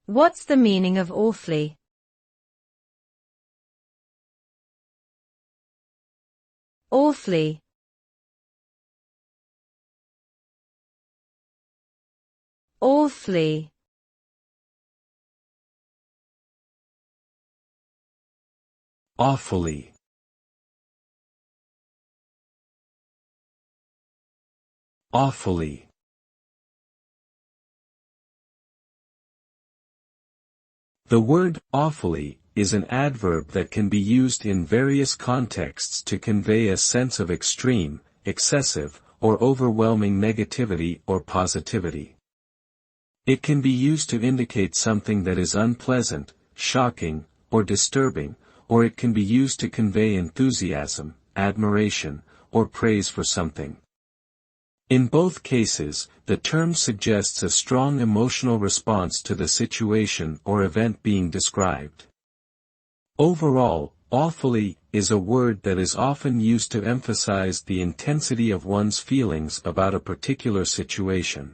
What's the meaning of awfully? Awfully. Awfully. Awfully. Awfully. The word awfully is an adverb that can be used in various contexts to convey a sense of extreme, excessive, or overwhelming negativity or positivity. It can be used to indicate something that is unpleasant, shocking, or disturbing, or it can be used to convey enthusiasm, admiration, or praise for something. In both cases, the term suggests a strong emotional response to the situation or event being described. Overall, awfully is a word that is often used to emphasize the intensity of one's feelings about a particular situation.